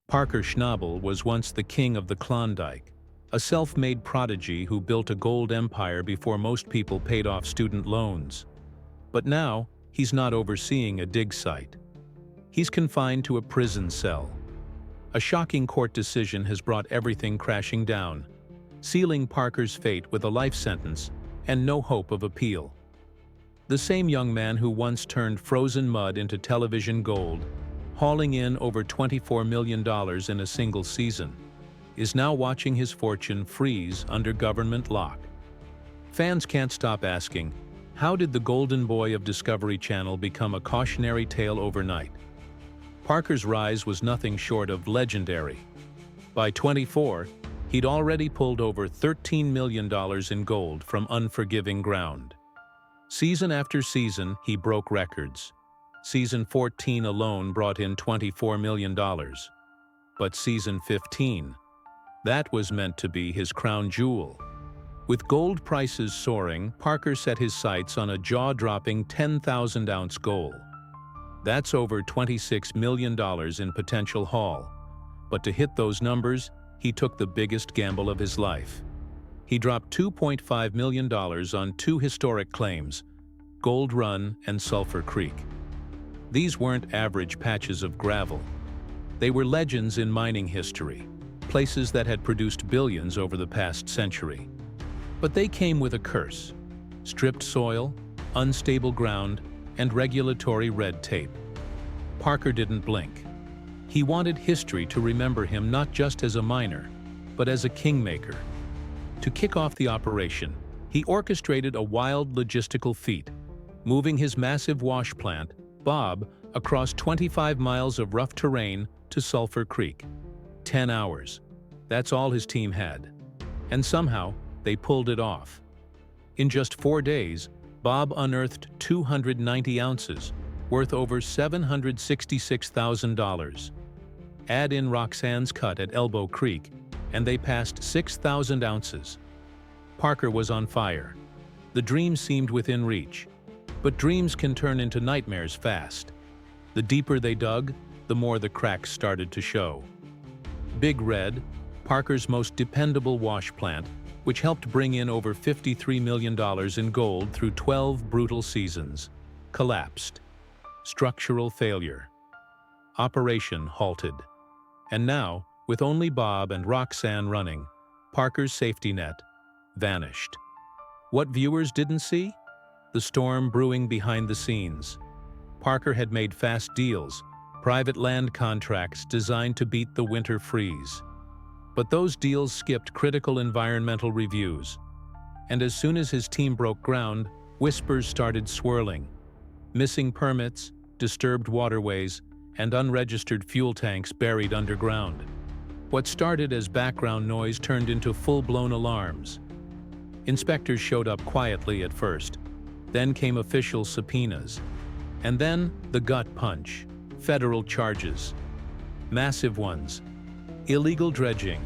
Parker Schnabel was once the king of the Klondike, a self-made prodigy who built a gold empire before most people paid off student loans. But now, he's not overseeing a dig site. He's confined to a prison cell. A shocking court decision has brought everything crashing down, sealing Parker's fate with a life sentence and no hope of appeal. The same young man who once turned frozen mud into television gold, hauling in over $24 million in a single season, is now watching his fortune freeze under government lock. Fans can't stop asking, how did the golden boy of Discovery Channel become a cautionary tale overnight? Parker's rise was nothing short of legendary. By 24, he'd already pulled over $13 million in gold from unforgiving ground. Season after season, he broke records. Season 14 alone brought in $24 million. But season 15, that was meant to be his crown jewel. With gold prices soaring, Parker set his sights on a jaw-dropping 10,000-ounce goal. That's over $26 million in potential haul. But to hit those numbers, he took the biggest gamble of his life. He dropped $2.5 million on two historic claims, Gold Run and Sulphur Creek. These weren't average patches of gravel. They were legends in mining history, places that had produced billions over the past century. But they came with a curse: stripped soil, unstable ground, and regulatory red tape. Parker didn't blink. He wanted history to remember him not just as a miner, but as a kingmaker. To kick off the operation, he orchestrated a wild logistical feat, moving his massive wash plant, Bob, across 25 miles of rough terrain to Sulphur Creek. 10 hours. That's all his team had. And somehow, they pulled it off. In just 4 days, Bob unearthed 290 ounces, worth over $766,000. Add in Roxanne's cut at Elbow Creek, and they passed 6,000 ounces. Parker was on fire. The dream seemed within reach. But dreams can turn into nightmares fast. The deeper they dug, the more the cracks started to show. Big Red, Parker's most dependable wash plant, which helped bring in over $53 million in gold through 12 brutal seasons, collapsed. Structural failure. Operation halted. And now, with only Bob and Roxanne running, Parker's safety net vanished. What viewers didn't see? The storm brewing behind the scenes. Parker had made fast deals, private land contracts designed to beat the winter freeze. But those deals skipped critical environmental reviews. And as soon as his team broke ground, whispers started swirling. Missing permits, disturbed waterways, and unregistered fuel tanks buried underground. What started as background noise turned into full-blown alarms. Inspectors showed up quietly at first. Then came official subpoenas. And then the gut punch. Federal charges. Massive ones. Illegal dredging.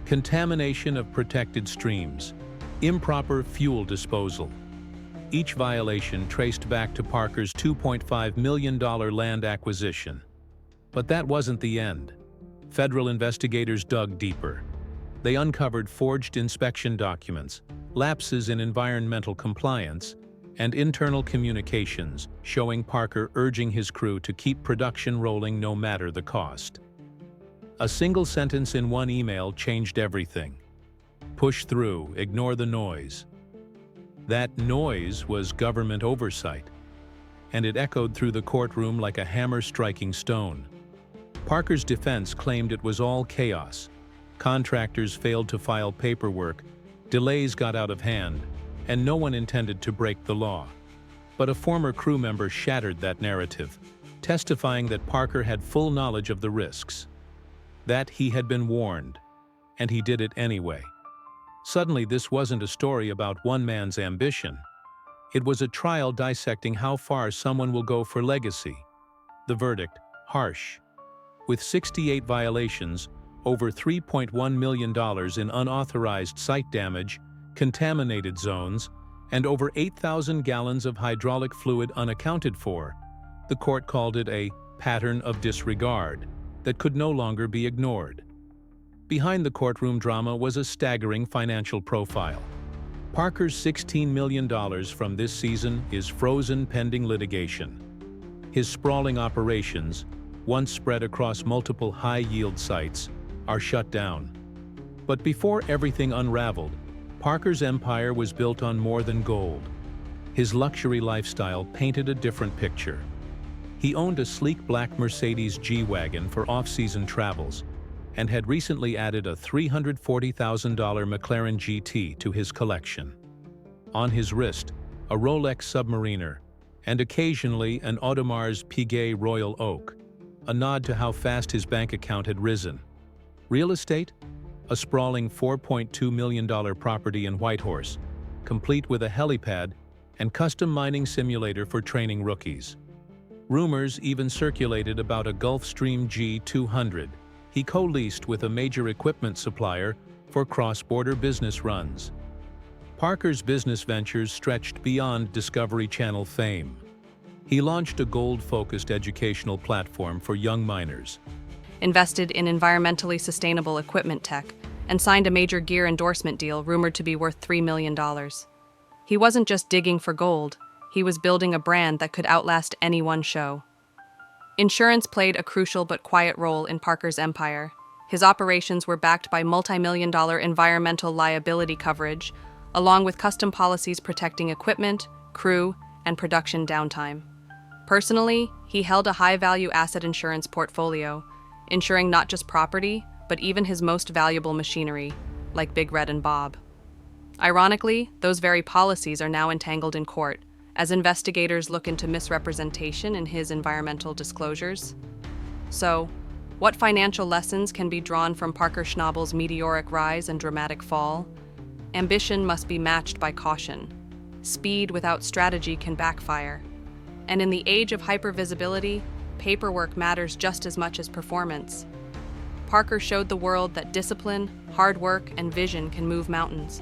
Contamination of protected streams. Improper fuel disposal. Each violation traced back to Parker's $2.5 million land acquisition. But that wasn't the end. Federal investigators dug deeper. They uncovered forged inspection documents, lapses in environmental compliance, and internal communications showing Parker urging his crew to keep production rolling no matter the cost. A single sentence in one email changed everything. Push through, ignore the noise. That noise was government oversight, and it echoed through the courtroom like a hammer striking stone. Parker's defense claimed it was all chaos. Contractors failed to file paperwork, delays got out of hand, and no one intended to break the law. But a former crew member shattered that narrative, testifying that Parker had full knowledge of the risks, that he had been warned, and he did it anyway. Suddenly, this wasn't a story about one man's ambition. It was a trial dissecting how far someone will go for legacy. The verdict, harsh. With 68 violations, over $3.1 million in unauthorized site damage, contaminated zones, and over 8,000 gallons of hydraulic fluid unaccounted for, the court called it a pattern of disregard that could no longer be ignored. Behind the courtroom drama was a staggering financial profile. Parker's $16 million from this season is frozen pending litigation. His sprawling operations, once spread across multiple high-yield sites, are shut down. But before everything unraveled, Parker's empire was built on more than gold. His luxury lifestyle painted a different picture. He owned a sleek black Mercedes G-Wagon for off-season travels and had recently added a $340,000 McLaren GT to his collection. On his wrist, a Rolex Submariner, and occasionally an Audemars Piguet Royal Oak, a nod to how fast his bank account had risen. Real estate? A sprawling $4.2 million property in Whitehorse, complete with a helipad and custom mining simulator for training rookies. Rumors even circulated about a Gulfstream G200 he co-leased with a major equipment supplier for cross-border business runs. Parker's business ventures stretched beyond Discovery Channel fame. He launched a gold-focused educational platform for young miners, invested in environmentally sustainable equipment tech, and signed a major gear endorsement deal rumored to be worth $3 million. He wasn't just digging for gold, he was building a brand that could outlast any one show. Insurance played a crucial but quiet role in Parker's empire. His operations were backed by multi-million-dollar environmental liability coverage, along with custom policies protecting equipment, crew, and production downtime. Personally, he held a high-value asset insurance portfolio, insuring not just property, but even his most valuable machinery, like Big Red and Bob. Ironically, those very policies are now entangled in court, as investigators look into misrepresentation in his environmental disclosures. So, what financial lessons can be drawn from Parker Schnabel's meteoric rise and dramatic fall? Ambition must be matched by caution. Speed without strategy can backfire. And in the age of hypervisibility, paperwork matters just as much as performance. Parker showed the world that discipline, hard work, and vision can move mountains.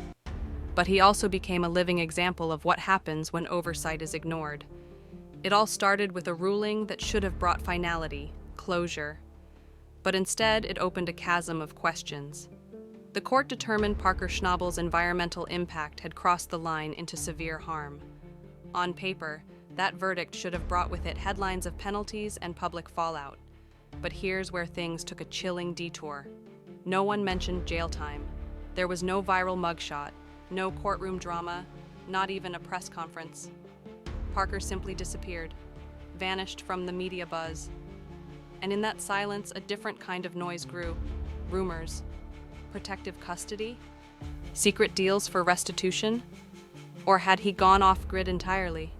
But he also became a living example of what happens when oversight is ignored. It all started with a ruling that should have brought finality, closure. But instead, it opened a chasm of questions. The court determined Parker Schnabel's environmental impact had crossed the line into severe harm. On paper, that verdict should have brought with it headlines of penalties and public fallout. But here's where things took a chilling detour. No one mentioned jail time. There was no viral mugshot, no courtroom drama, not even a press conference. Parker simply disappeared, vanished from the media buzz. And in that silence, a different kind of noise grew. Rumors. Protective custody? Secret deals for restitution? Or had he gone off-grid entirely?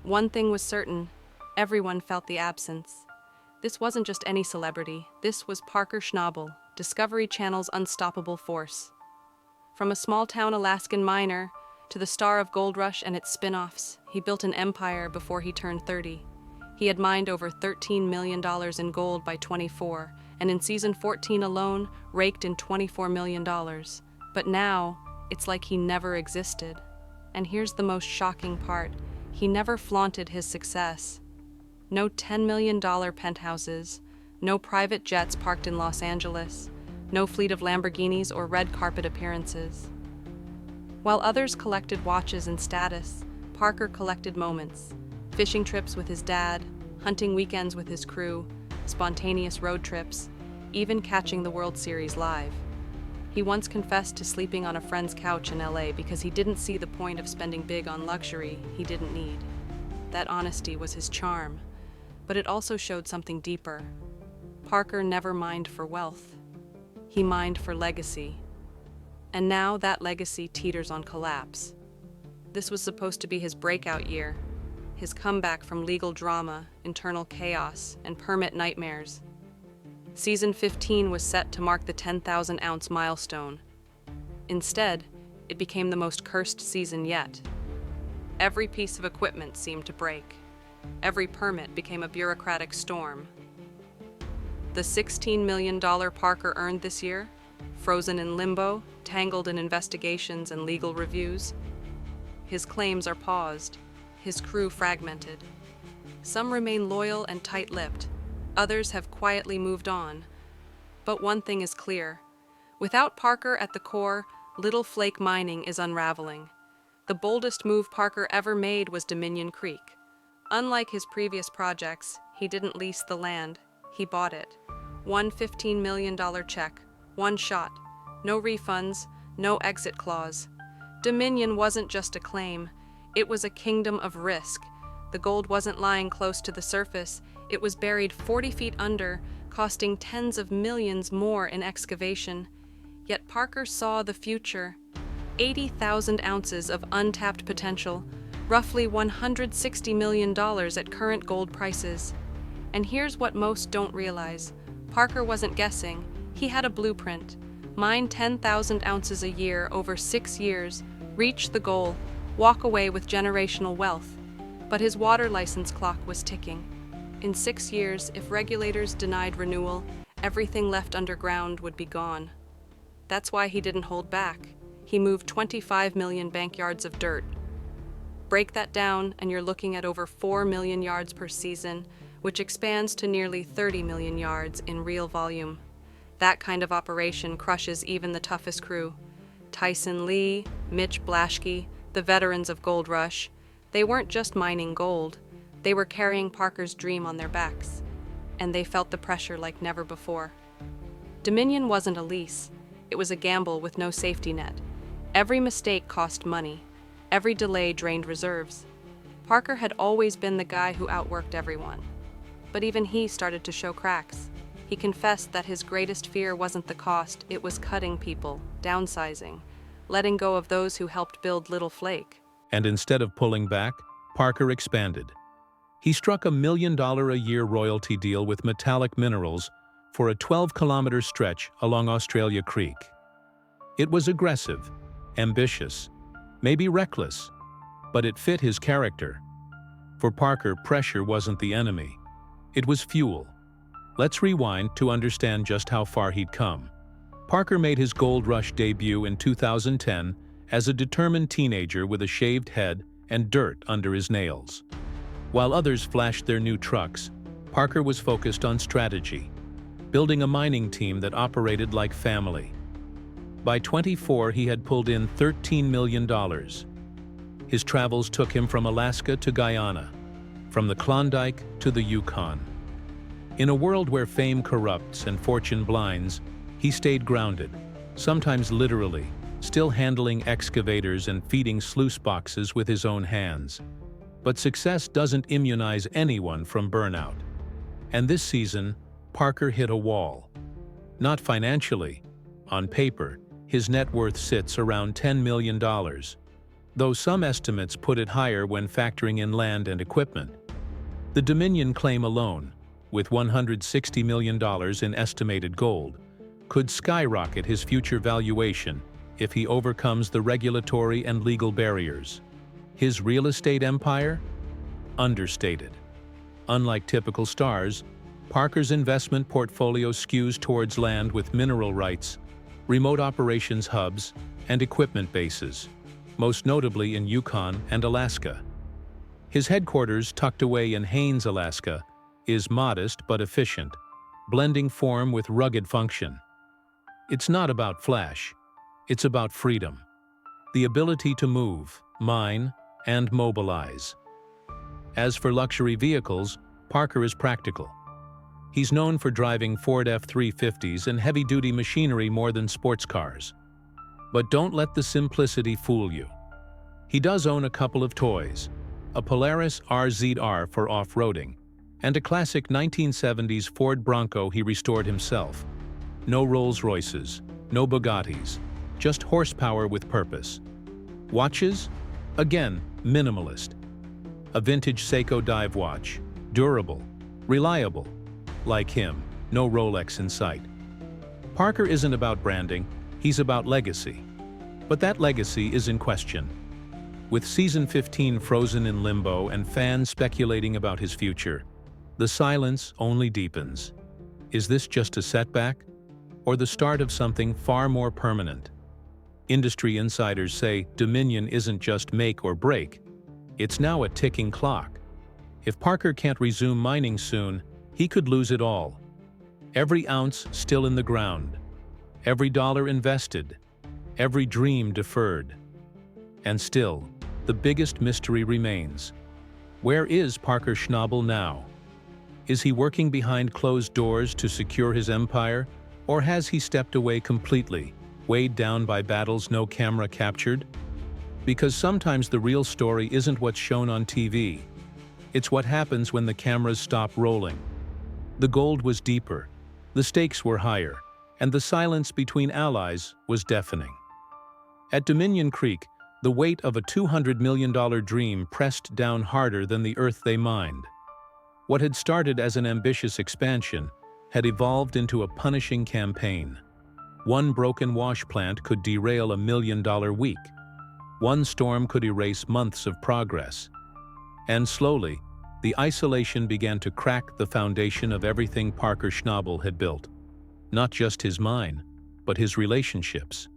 One thing was certain, everyone felt the absence. This wasn't just any celebrity, this was Parker Schnabel, Discovery Channel's unstoppable force. From a small-town Alaskan miner to the star of Gold Rush and its spin-offs, he built an empire before he turned 30. He had mined over $13 million in gold by 24, and in season 14 alone, raked in $24 million. But now, it's like he never existed. And here's the most shocking part. He never flaunted his success. No $10 million penthouses, no private jets parked in Los Angeles, no fleet of Lamborghinis or red carpet appearances. While others collected watches and status, Parker collected moments. Fishing trips with his dad, hunting weekends with his crew, spontaneous road trips, even catching the World Series live. He once confessed to sleeping on a friend's couch in LA because he didn't see the point of spending big on luxury he didn't need. That honesty was his charm, but it also showed something deeper. Parker never mined for wealth. He mined for legacy. And now that legacy teeters on collapse. This was supposed to be his breakout year, his comeback from legal drama, internal chaos, and permit nightmares. Season 15 was set to mark the 10,000-ounce milestone. Instead, it became the most cursed season yet. Every piece of equipment seemed to break. Every permit became a bureaucratic storm. The $16 million Parker earned this year, frozen in limbo, tangled in investigations and legal reviews. His claims are paused, his crew fragmented. Some remain loyal and tight-lipped, Others have quietly moved on. But one thing is clear. Without Parker at the core, Little Flake mining is unraveling. The boldest move Parker ever made was Dominion Creek. Unlike his previous projects, he didn't lease the land, he bought it. One $15 million check, one shot, no refunds, no exit clause. Dominion wasn't just a claim, it was a kingdom of risk. The gold wasn't lying close to the surface, it was buried 40 feet under, costing tens of millions more in excavation. Yet Parker saw the future. 80,000 ounces of untapped potential, roughly $160 million at current gold prices. And here's what most don't realize. Parker wasn't guessing. He had a blueprint. Mine 10,000 ounces a year over 6 years, reach the goal, walk away with generational wealth. But his water license clock was ticking. In 6 years, if regulators denied renewal, everything left underground would be gone. That's why he didn't hold back. He moved 25 million bank yards of dirt. Break that down, and you're looking at over 4 million yards per season, which expands to nearly 30 million yards in real volume. That kind of operation crushes even the toughest crew. Tyson Lee, Mitch Blaschke, the veterans of Gold Rush, they weren't just mining gold, they were carrying Parker's dream on their backs, and they felt the pressure like never before. Dominion wasn't a lease, it was a gamble with no safety net. Every mistake cost money, every delay drained reserves. Parker had always been the guy who outworked everyone. But even he started to show cracks. He confessed that his greatest fear wasn't the cost, it was cutting people, downsizing, letting go of those who helped build Little Flake. And instead of pulling back, Parker expanded. He struck $1 million a year royalty deal with Metallic Minerals for a 12-kilometer stretch along Australia Creek. It was aggressive, ambitious, maybe reckless, but it fit his character. For Parker, pressure wasn't the enemy. It was fuel. Let's rewind to understand just how far he'd come. Parker made his Gold Rush debut in 2010 as a determined teenager with a shaved head and dirt under his nails. While others flashed their new trucks, Parker was focused on strategy, building a mining team that operated like family. By 24, he had pulled in $13 million. His travels took him from Alaska to Guyana, from the Klondike to the Yukon. In a world where fame corrupts and fortune blinds, he stayed grounded, sometimes literally, still handling excavators and feeding sluice boxes with his own hands. But success doesn't immunize anyone from burnout. And this season, Parker hit a wall. Not financially. On paper, his net worth sits around $10 million, though some estimates put it higher when factoring in land and equipment. The Dominion claim alone, with $160 million in estimated gold, could skyrocket his future valuation if he overcomes the regulatory and legal barriers. His real estate empire? Understated. Unlike typical stars, Parker's investment portfolio skews towards land with mineral rights, remote operations hubs, and equipment bases, most notably in Yukon and Alaska. His headquarters, tucked away in Haines, Alaska, is modest but efficient, blending form with rugged function. It's not about flash, it's about freedom. The ability to move, mine, and mobilize. As for luxury vehicles, Parker is practical. He's known for driving Ford F-350s and heavy-duty machinery more than sports cars. But don't let the simplicity fool you. He does own a couple of toys, a Polaris RZR for off-roading, and a classic 1970s Ford Bronco he restored himself. No Rolls-Royces, no Bugattis, just horsepower with purpose. Watches? Again, minimalist. A vintage Seiko dive watch, durable, reliable. Like him, no Rolex in sight. Parker isn't about branding, he's about legacy. But that legacy is in question. With season 15 frozen in limbo and fans speculating about his future, the silence only deepens. Is this just a setback, or the start of something far more permanent? Industry insiders say Dominion isn't just make or break, it's now a ticking clock. If Parker can't resume mining soon, He could lose it all. Every ounce still in the ground. Every dollar invested. Every dream deferred. And still, the biggest mystery remains. Where is Parker Schnabel now? Is he working behind closed doors to secure his empire, or has he stepped away completely, weighed down by battles no camera captured? Because sometimes the real story isn't what's shown on TV. It's what happens when the cameras stop rolling. The gold was deeper, the stakes were higher, and the silence between allies was deafening. At Dominion Creek, the weight of a $200 million dream pressed down harder than the earth they mined. What had started as an ambitious expansion had evolved into a punishing campaign. One broken wash plant could derail a $1 million week. One storm could erase months of progress. And slowly, the isolation began to crack the foundation of everything Parker Schnabel had built. Not just his mine, but his relationships.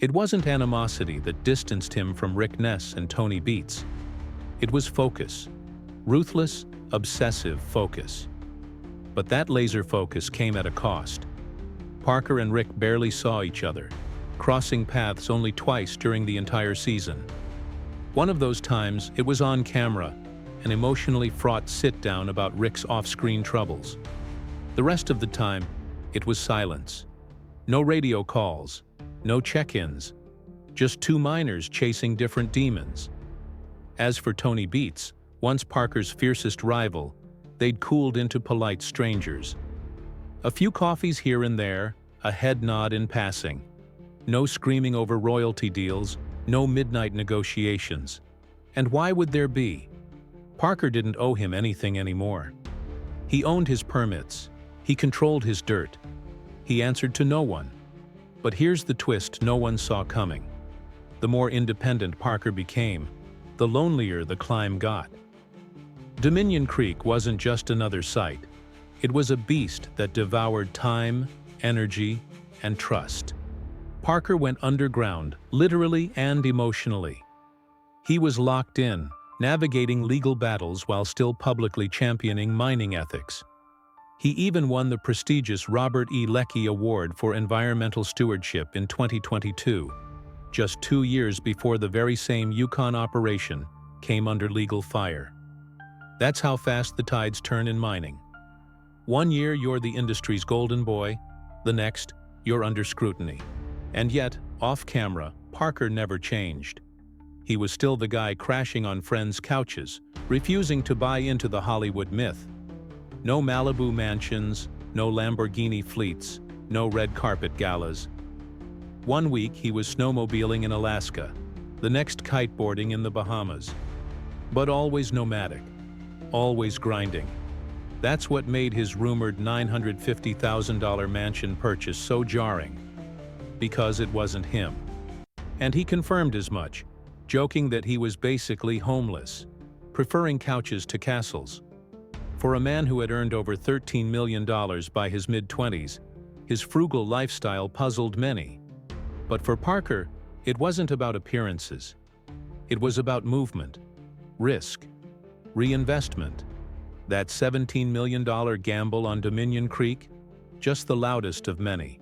It wasn't animosity that distanced him from Rick Ness and Tony Beets. It was focus. Ruthless, obsessive focus. But that laser focus came at a cost. Parker and Rick barely saw each other, crossing paths only twice during the entire season. One of those times, it was on camera, an emotionally fraught sit-down about Rick's off-screen troubles. The rest of the time, it was silence. No radio calls, no check-ins, just two miners chasing different demons. As for Tony Beets, once Parker's fiercest rival, they'd cooled into polite strangers. A few coffees here and there, a head nod in passing. No screaming over royalty deals, no midnight negotiations. And why would there be? Parker didn't owe him anything anymore. He owned his permits. He controlled his dirt. He answered to no one. But here's the twist no one saw coming. The more independent Parker became, the lonelier the climb got. Dominion Creek wasn't just another site. It was a beast that devoured time, energy, and trust. Parker went underground, literally and emotionally. He was locked in, navigating legal battles while still publicly championing mining ethics. He even won the prestigious Robert E. Leckie Award for Environmental Stewardship in 2022, just 2 years before the very same Yukon operation came under legal fire. That's how fast the tides turn in mining. One year you're the industry's golden boy, the next, you're under scrutiny. And yet, off-camera, Parker never changed. He was still the guy crashing on friends' couches, refusing to buy into the Hollywood myth. No Malibu mansions, no Lamborghini fleets, no red carpet galas. One week he was snowmobiling in Alaska, the next kiteboarding in the Bahamas. But always nomadic, always grinding. That's what made his rumored $950,000 mansion purchase so jarring. Because it wasn't him. And he confirmed as much, joking that he was basically homeless, preferring couches to castles. For a man who had earned over $13 million by his mid-20s, his frugal lifestyle puzzled many. But for Parker, it wasn't about appearances. It was about movement, risk, reinvestment. That $17 million gamble on Dominion Creek, just the loudest of many.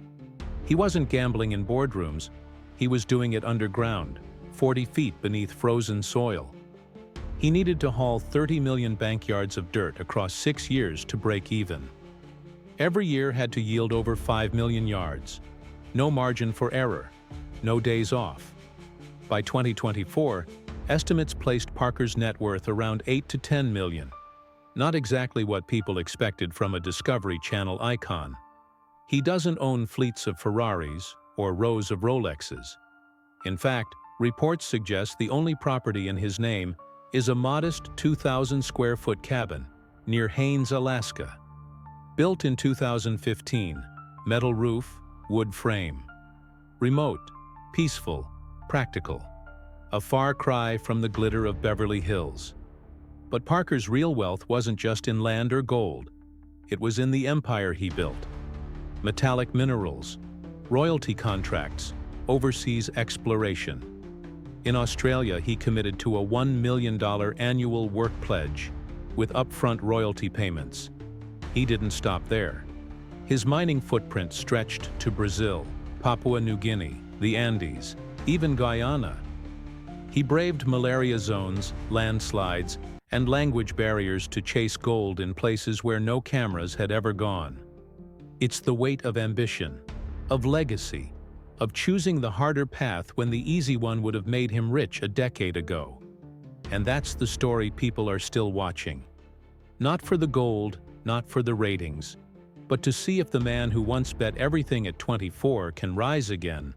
He wasn't gambling in boardrooms, he was doing it underground, 40 feet beneath frozen soil. He needed to haul 30 million bank yards of dirt across 6 years to break even. Every year had to yield over 5 million yards. No margin for error, no days off. By 2024, estimates placed Parker's net worth around 8 to 10 million. Not exactly what people expected from a Discovery Channel icon. He doesn't own fleets of Ferraris or rows of Rolexes. In fact, reports suggest the only property in his name is a modest 2,000-square-foot cabin near Haines, Alaska. Built in 2015, metal roof, wood frame. Remote, peaceful, practical. A far cry from the glitter of Beverly Hills. But Parker's real wealth wasn't just in land or gold. It was in the empire he built. Metallic minerals, royalty contracts, overseas exploration. In Australia, he committed to a $1 million annual work pledge, with upfront royalty payments. He didn't stop there. His mining footprint stretched to Brazil, Papua New Guinea, the Andes, even Guyana. He braved malaria zones, landslides, and language barriers to chase gold in places where no cameras had ever gone. It's the weight of ambition, of legacy, of choosing the harder path when the easy one would have made him rich a decade ago. And that's the story people are still watching. Not for the gold, not for the ratings, but to see if the man who once bet everything at 24 can rise again,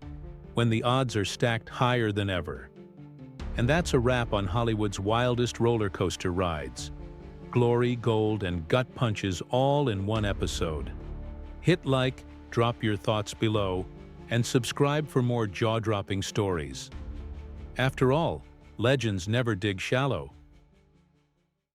when the odds are stacked higher than ever. And that's a wrap on Hollywood's wildest roller coaster rides. Glory, gold, and gut punches all in one episode. Hit like, drop your thoughts below, and subscribe for more jaw-dropping stories. After all, legends never dig shallow.